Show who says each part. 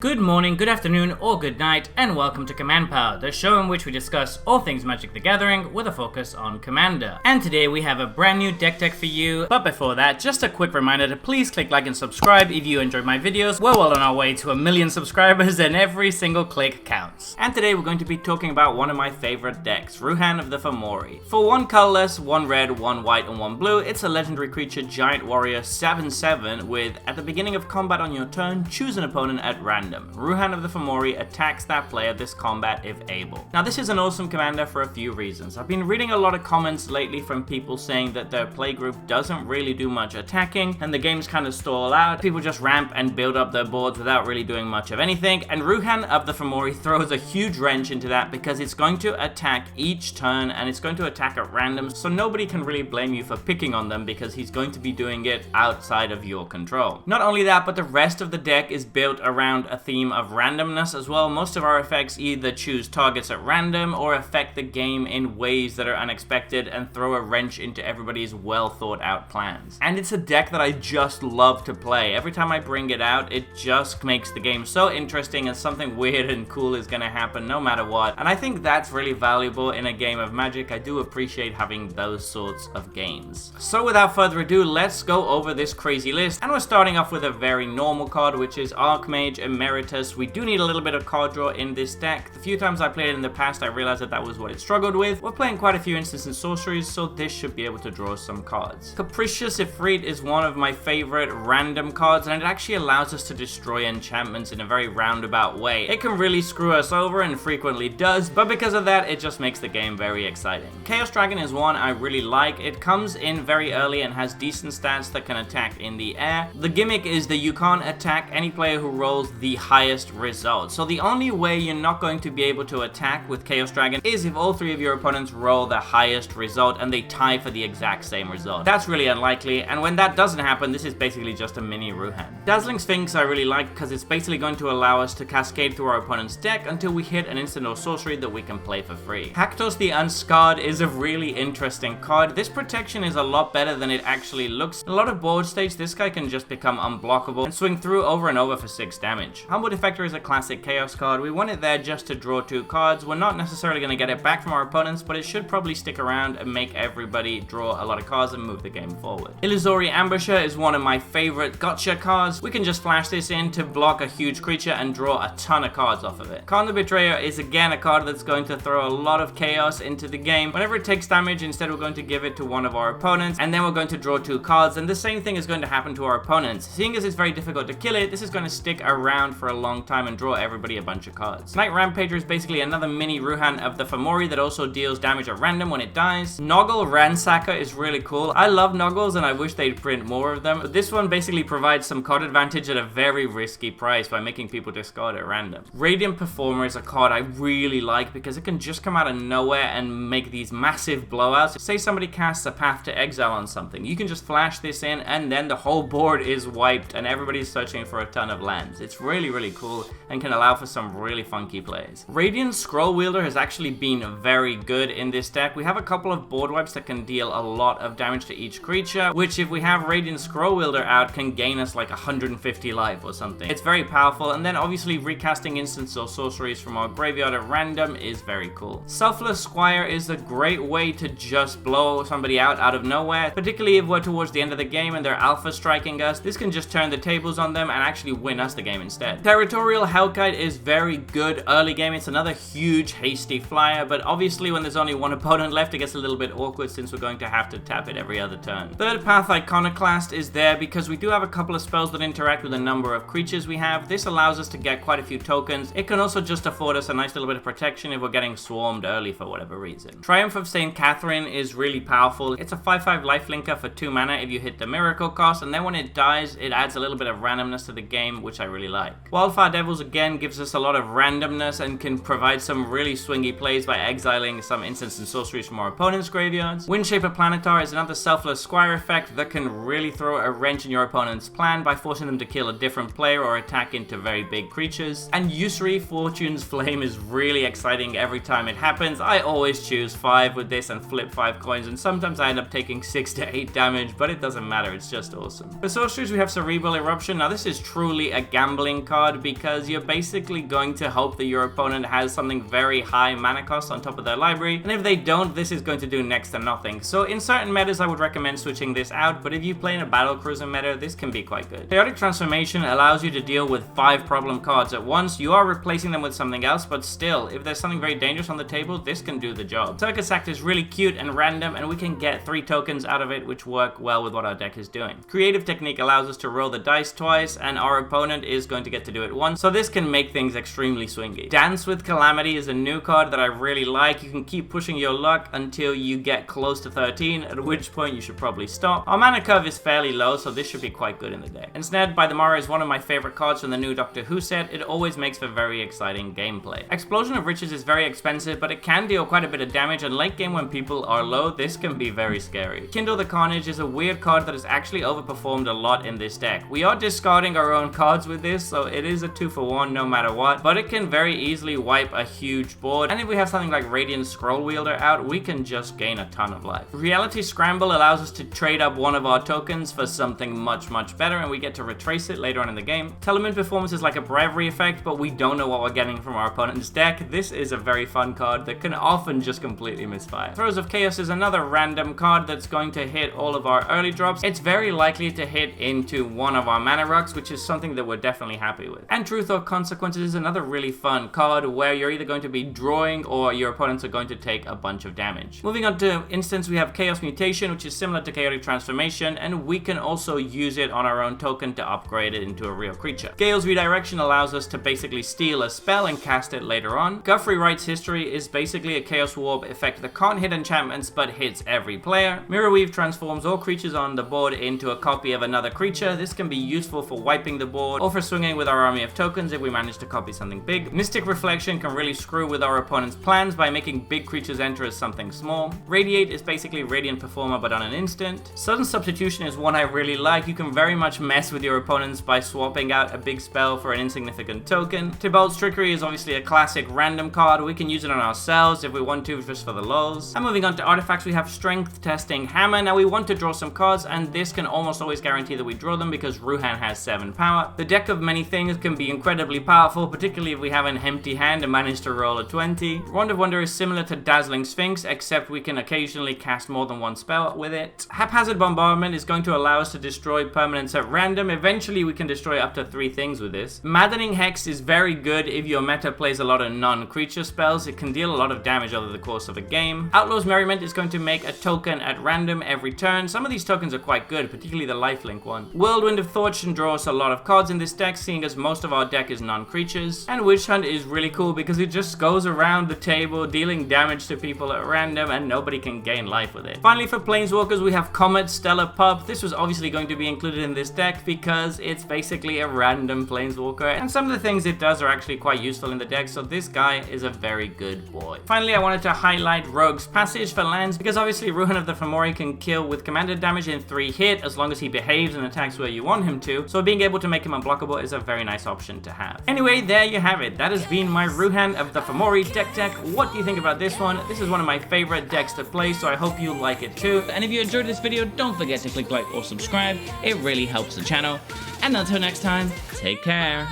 Speaker 1: Good morning, good afternoon, or good night, and welcome to Command Power, the show in which we discuss all things Magic the Gathering with a focus on Commander. And today we have a brand new deck for you, but before that, just a quick reminder to please click like and subscribe if you enjoy my videos. We're well on our way to 1 million subscribers and every single click counts. And today we're going to be talking about one of my favorite decks, Ruhan of the Fomori. For 1 colorless, 1 red, 1 white, and 1 blue, it's a legendary creature giant warrior 7/7 with, at the beginning of combat on your turn, choose an opponent at random. Ruhan of the Fomori attacks that player this combat if able. Now this is an awesome commander for a few reasons. I've been reading a lot of comments lately from people saying that their playgroup doesn't really do much attacking and the games kind of stall out. People just ramp and build up their boards without really doing much of anything, and Ruhan of the Fomori throws a huge wrench into that because it's going to attack each turn and it's going to attack at random, so nobody can really blame you for picking on them because he's going to be doing it outside of your control. Not only that, but the rest of the deck is built around a theme of randomness as well. Most of our effects either choose targets at random or affect the game in ways that are unexpected and throw a wrench into everybody's well thought out plans. And it's a deck that I just love to play. Every time I bring it out, it just makes the game so interesting and something weird and cool is going to happen no matter what. And I think that's really valuable in a game of Magic. I do appreciate having those sorts of games. So without further ado, let's go over this crazy list. And we're starting off with a very normal card, which is Archmage Emeritus. We do need a little bit of card draw in this deck. The few times I played it in the past, I realized that was what it struggled with. We're playing quite a few instants and sorceries, so this should be able to draw some cards. Capricious Ifrit is one of my favorite random cards, and it actually allows us to destroy enchantments in a very roundabout way. It can really screw us over and frequently does, but because of that, it just makes the game very exciting. Chaos Dragon is one I really like. It comes in very early and has decent stats that can attack in the air. The gimmick is that you can't attack any player who rolls the highest result. So the only way you're not going to be able to attack with Chaos Dragon is if all 3 of your opponents roll the highest result and they tie for the exact same result. That's really unlikely, and when that doesn't happen, this is basically just a mini Ruhan. Dazzling Sphinx I really like because it's basically going to allow us to cascade through our opponent's deck until we hit an instant or sorcery that we can play for free. Haktos the Unscarred is a really interesting card. This protection is a lot better than it actually looks. In a lot of board states, this guy can just become unblockable and swing through over and over for 6 damage. Humble Defector is a classic chaos card. We want it there just to draw 2 cards. We're not necessarily going to get it back from our opponents, but it should probably stick around and make everybody draw a lot of cards and move the game forward. Illusory Ambusher is one of my favorite gotcha cards. We can just flash this in to block a huge creature and draw a ton of cards off of it. Khan the Betrayer is again a card that's going to throw a lot of chaos into the game. Whenever it takes damage, instead we're going to give it to one of our opponents, and then we're going to draw 2 cards, and the same thing is going to happen to our opponents. Seeing as it's very difficult to kill it, this is going to stick around for a long time and draw everybody a bunch of cards. Night Rampager is basically another mini Ruhan of the Fomori that also deals damage at random when it dies. Noggle Ransacker is really cool. I love Noggles and I wish they'd print more of them, but this one basically provides some card advantage at a very risky price by making people discard at random. Radiant Performer is a card I really like because it can just come out of nowhere and make these massive blowouts. Say somebody casts a Path to Exile on something, you can just flash this in and then the whole board is wiped and everybody's searching for a ton of lands. It's really cool and can allow for some really funky plays. Radiant Scroll Wielder has actually been very good in this deck. We have a couple of board wipes that can deal a lot of damage to each creature, which if we have Radiant Scroll Wielder out can gain us like 150 life or something. It's very powerful, and then obviously recasting instants or sorceries from our graveyard at random is very cool. Selfless Squire is a great way to just blow somebody out of nowhere, particularly if we're towards the end of the game and they're alpha striking us. This can just turn the tables on them and actually win us the game instead. Territorial Hellkite is very good early game. It's another huge hasty flyer, but obviously when there's only 1 opponent left, it gets a little bit awkward since we're going to have to tap it every other turn. Third Path Iconoclast is there because we do have a couple of spells that interact with a number of creatures we have. This allows us to get quite a few tokens. It can also just afford us a nice little bit of protection if we're getting swarmed early for whatever reason. Triumph of St. Catherine is really powerful. It's a 5/5 lifelinker for 2 mana if you hit the miracle cost, and then when it dies, it adds a little bit of randomness to the game, which I really like. Wildfire Devils again gives us a lot of randomness and can provide some really swingy plays by exiling some instants and sorceries from our opponent's graveyards. Windshaper Planetar is another Selfless Squire effect that can really throw a wrench in your opponent's plan by forcing them to kill a different player or attack into very big creatures. And Usury Fortune's Flame is really exciting every time it happens. I always choose 5 with this and flip 5 coins, and sometimes I end up taking 6 to 8 damage, but it doesn't matter, it's just awesome. For sorceries we have Cerebral Eruption. Now this is truly a gambling card. card because you're basically going to hope that your opponent has something very high mana cost on top of their library, and if they don't, this is going to do next to nothing. So in certain metas I would recommend switching this out, but if you play in a battle cruiser meta, this can be quite good. Chaotic Transformation allows you to deal with 5 problem cards at once. You are replacing them with something else, but still, if there's something very dangerous on the table, this can do the job. Circus Act is really cute and random, and we can get 3 tokens out of it, which work well with what our deck is doing. Creative Technique allows us to roll the dice twice, and our opponent is going to get to do it once, so this can make things extremely swingy. Dance with Calamity is a new card that I really like. You can keep pushing your luck until you get close to 13, at which point you should probably stop. Our mana curve is fairly low, so this should be quite good in the deck. Ensnared by the Mara is one of my favorite cards from the new Doctor Who set. It always makes for very exciting gameplay. Explosion of Riches is very expensive, but it can deal quite a bit of damage, and late game when people are low, this can be very scary. Kindle the Carnage is a weird card that has actually overperformed a lot in this deck. We are discarding our own cards with this, so it is a 2-for-1 no matter what, but it can very easily wipe a huge board, and if we have something like Radiant Scroll Wielder out, we can just gain a ton of life. Reality Scramble allows us to trade up one of our tokens for something much better, and we get to retrace it later on in the game. Telement Performance is like a bravery effect, but we don't know what we're getting from our opponent's deck. This is a very fun card that can often just completely misfire. Throes of Chaos is another random card that's going to hit all of our early drops. It's very likely to hit into one of our mana rocks, which is something that we're definitely happy with. And Truth or Consequences is another really fun card where you're either going to be drawing or your opponents are going to take a bunch of damage. Moving on to instance, we have Chaos Mutation, which is similar to Chaotic Transformation, and we can also use it on our own token to upgrade it into a real creature. Gale's Redirection allows us to basically steal a spell and cast it later on. Guthrie Wright's History is basically a Chaos Warp effect that can't hit enchantments but hits every player. Mirrorweave transforms all creatures on the board into a copy of another creature. This can be useful for wiping the board or for swinging with our army of tokens if we manage to copy something big. Mystic Reflection can really screw with our opponent's plans by making big creatures enter as something small. Radiate is basically Radiant Performer but on an instant. Sudden Substitution is one I really like. You can very much mess with your opponents by swapping out a big spell for an insignificant token. Tybalt's Trickery is obviously a classic random card. We can use it on ourselves if we want to, just for the lulz. And moving on to artifacts, we have Strength Testing Hammer. Now we want to draw some cards, and this can almost always guarantee that we draw them because Ruhan has 7 power. The Deck of Many Things can be incredibly powerful, particularly if we have an empty hand and manage to roll a 20. Wand of Wonder is similar to Dazzling Sphinx, except we can occasionally cast more than one spell with it. Haphazard Bombardment is going to allow us to destroy permanents at random. Eventually we can destroy up to 3 things with this. Maddening Hex is very good if your meta plays a lot of non-creature spells. It can deal a lot of damage over the course of a game. Outlaw's Merriment is going to make a token at random every turn. Some of these tokens are quite good, particularly the lifelink one. Whirlwind of Thought can draw us a lot of cards in this deck, seeing as most of our deck is non-creatures. And Witch Hunt is really cool because it just goes around the table dealing damage to people at random and nobody can gain life with it. Finally, for Planeswalkers, we have Comet Stellar Pup. This was obviously going to be included in this deck because it's basically a random Planeswalker, and some of the things it does are actually quite useful in the deck, so this guy is a very good boy. Finally, I wanted to highlight Rogue's Passage for lands because obviously Ruhan of the Fomori can kill with commander damage in 3 hit as long as he behaves and attacks where you want him to, so being able to make him unblockable is a very nice option to have. Anyway, there you have it. That has been my Ruhan of the Fomori deck. What do you think about this one? This is one of my favorite decks to play, so I hope you like it too. And if you enjoyed this video, don't forget to click like or subscribe. It really helps the channel. And until next time, take care.